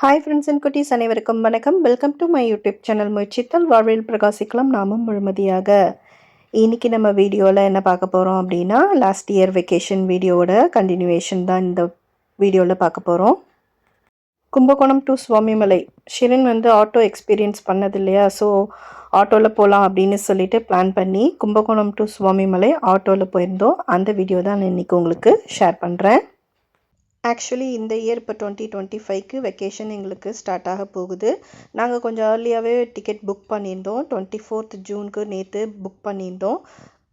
Hi friends and குட்டீஸ் அனைவருக்கும் வணக்கம். Welcome to my YouTube channel. முயற்சித்தால் வாழ்வில் பிரகாசிக்கலாம் நாமும் முழுமதியாக. இன்றைக்கி நம்ம வீடியோவில் என்ன பார்க்க போகிறோம் அப்படின்னா, லாஸ்ட் இயர் வெக்கேஷன் வீடியோவோட கண்டினியூவேஷன் தான் இந்த வீடியோவில் பார்க்க போகிறோம். Kumbakonam to Swamimalai. Shirin auto experience பண்ணது இல்லையா, ஸோ ஆட்டோவில் போகலாம் அப்படின்னு சொல்லிட்டு பிளான் பண்ணி கும்பகோணம் டு சுவாமிமலை ஆட்டோவில் போயிருந்தோம். அந்த வீடியோ தான் நான் இன்றைக்கி உங்களுக்கு ஷேர் பண்ணுறேன். ஆக்சுவலி இந்த இயர் இப்போ 2025க்கு வெக்கேஷன் எங்களுக்கு ஸ்டார்ட் ஆக போகுது. நாங்கள் கொஞ்சம் ஏர்லியாகவே டிக்கெட் புக் பண்ணியிருந்தோம். 24th ஜூனுக்கு நேற்று புக் பண்ணியிருந்தோம்.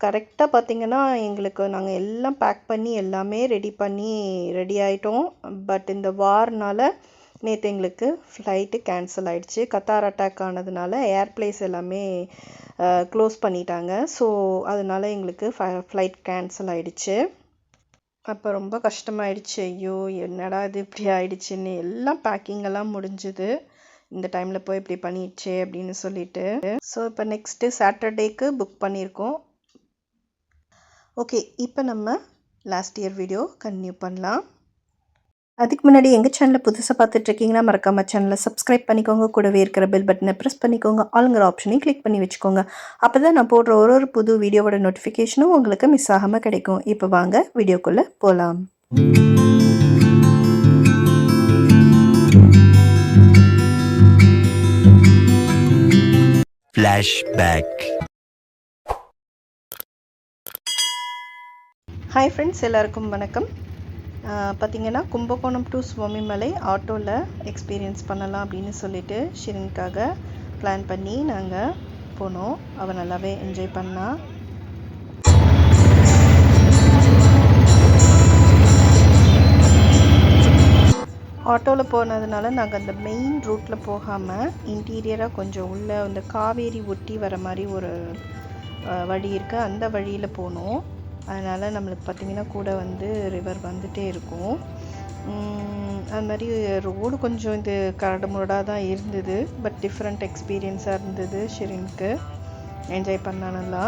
கரெக்டாக பார்த்திங்கன்னா எங்களுக்கு நாங்கள் எல்லாம் பேக் பண்ணி எல்லாமே ரெடி ஆகிட்டோம். பட் இந்த வார்னால் நேற்று எங்களுக்கு ஃப்ளைட்டு கேன்சல் ஆகிடுச்சு. கத்தார் அட்டாக் ஆனதுனால ஏர்ப்ளேஸ் எல்லாமே க்ளோஸ் பண்ணிட்டாங்க. ஸோ அதனால் எங்களுக்கு ஃப்ளைட் கேன்சல் ஆகிடுச்சு. அப்போ ரொம்ப கஷ்டமாயிடுச்சு. ஐயோ என்னடா இது இப்படி ஆயிடுச்சுன்னு. எல்லாம் பேக்கிங்கெல்லாம் முடிஞ்சுது. இந்த டைமில் போய் இப்படி பண்ணிடுச்சே அப்படின்னு சொல்லிட்டு. ஸோ இப்போ நெக்ஸ்ட்டு சாட்டர்டேக்கு புக் பண்ணியிருக்கோம். ஓகே, இப்போ நம்ம லாஸ்ட் இயர் வீடியோ கன்டினியூ பண்ணலாம். அதுக்கு முன்னாடி எங்கள் சேனலை புதுசாக பார்த்துட்ருக்கீங்கன்னா மறக்காம சேனலை சப்ஸ்கிரைப் பண்ணிக்கோங்க. கூடவே இருக்கிற பெல் பட்டனை ப்ரெஸ் பண்ணிக்கோங்க. ஆளுங்கிற ஆப்ஷனையும் கிளிக் பண்ணி வச்சுக்கோங்க. அப்போ தான் நான் போடுற ஒரு புது வீடியோவோட நோட்டிஃபிகேஷனும் உங்களுக்கு மிஸ் ஆகாமல் கிடைக்கும். இப்போ வாங்க வீடியோக்குள்ளே போகலாம். ஃப்ளாஷ்பேக். ஹாய் ஃப்ரெண்ட்ஸ், எல்லாருக்கும் வணக்கம். பார்த்திங்கன்னா கும்பகோணம் டு சுவாமிமலை ஆட்டோவில் எக்ஸ்பீரியன்ஸ் பண்ணலாம் அப்படின்னு சொல்லிட்டு ஷிரின்காக பிளான் பண்ணி நாங்கள் போனோம். அவள் நல்லாவே என்ஜாய் பண்ணா. ஆட்டோவில் போனதுனால நாங்கள் அந்த மெயின் ரூட்டில் போகாமல் இன்டீரியராக கொஞ்சம் உள்ள அந்த காவேரி ஒட்டி வர மாதிரி ஒரு வழி இருக்குது, அந்த வழியில் போனோம். அதனால் நம்மளுக்கு பார்த்திங்கன்னா கூட ரிவர் வந்துகிட்டே இருக்கும். அது மாதிரி ரோடு கொஞ்சம் இது கரடு முரடாக தான் இருந்தது. பட் டிஃப்ரெண்ட் எக்ஸ்பீரியன்ஸாக இருந்தது. ஷிரினுக்கு என்ஜாய் பண்ணா நல்லா.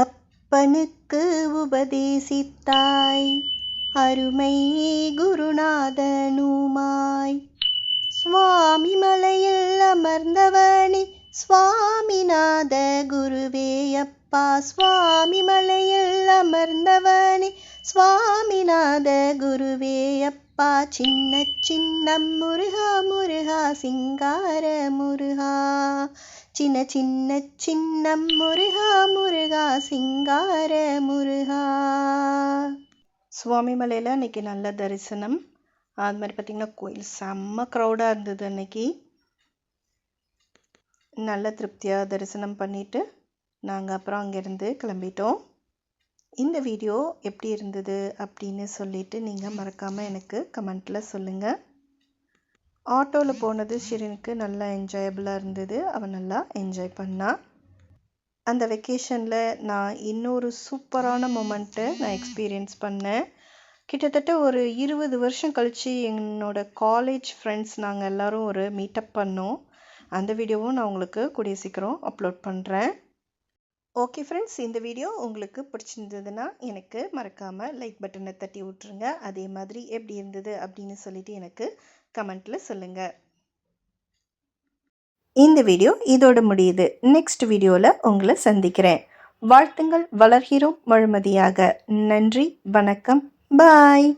அப்பனுக்கு உபதேசித்தாய் அருமை குருநாதனுமாய், சுவாமி மலையில் அமர்ந்தவனே சுவாமிநாத குருவே அப்பா. சுவாமி மலையில் அமர்ந்தவனே சுவாமிநாத குருவே அப்பா. சின்ன சின்ன முருகா முருகா சிங்கார முருகா, சின்ன சின்ன சின்னம் முருகா முருகா சிங்கார முருகா. சுவாமிமலையில் அன்றைக்கி நல்ல தரிசனம். அது மாதிரி பார்த்திங்கன்னா கோயில் செம்ம க்ரௌடாக இருந்தது. அன்றைக்கி நல்ல திருப்தியாக தரிசனம் பண்ணிவிட்டு நாங்கள் அப்புறம் அங்கேருந்து கிளம்பிட்டோம். இந்த வீடியோ எப்படி இருந்தது அப்படின்னு சொல்லிவிட்டு நீங்கள் மறக்காமல் எனக்கு கமெண்ட்டில் சொல்லுங்கள். ஆட்டோவில் போனது ஷிரினுக்கு நல்லா என்ஜாயபுளாக இருந்தது. அவன் நல்லா என்ஜாய் பண்ணா. அந்த வெக்கேஷனில் நான் இன்னொரு சூப்பரான மொமெண்ட்டை நான் எக்ஸ்பீரியன்ஸ் பண்ணேன். கிட்டத்தட்ட ஒரு 20 வருஷம் கழித்து என்னோடய காலேஜ் ஃப்ரெண்ட்ஸ் நாங்கள் எல்லோரும் ஒரு மீட்டப் பண்ணோம். அந்த வீடியோவும் நான் உங்களுக்கு கூடிய சீக்கிரம் அப்லோட் பண்ணுறேன். ஓகே ஃப்ரெண்ட்ஸ், இந்த வீடியோ உங்களுக்கு பிடிச்சிருந்ததுன்னா எனக்கு மறக்காமல் லைக் பட்டனை தட்டி விட்ருங்க. அதே மாதிரி எப்படி இருந்தது அப்படின்னு சொல்லிட்டு எனக்கு கமெண்ட்டில் சொல்லுங்கள். இந்த வீடியோ இதோட முடியுது. நெக்ஸ்ட் வீடியோவில் உங்களை சந்திக்கிறேன். வாழ்த்துங்கள், வளர்கிறோம் முழுமதியாக. நன்றி, வணக்கம், பாய்.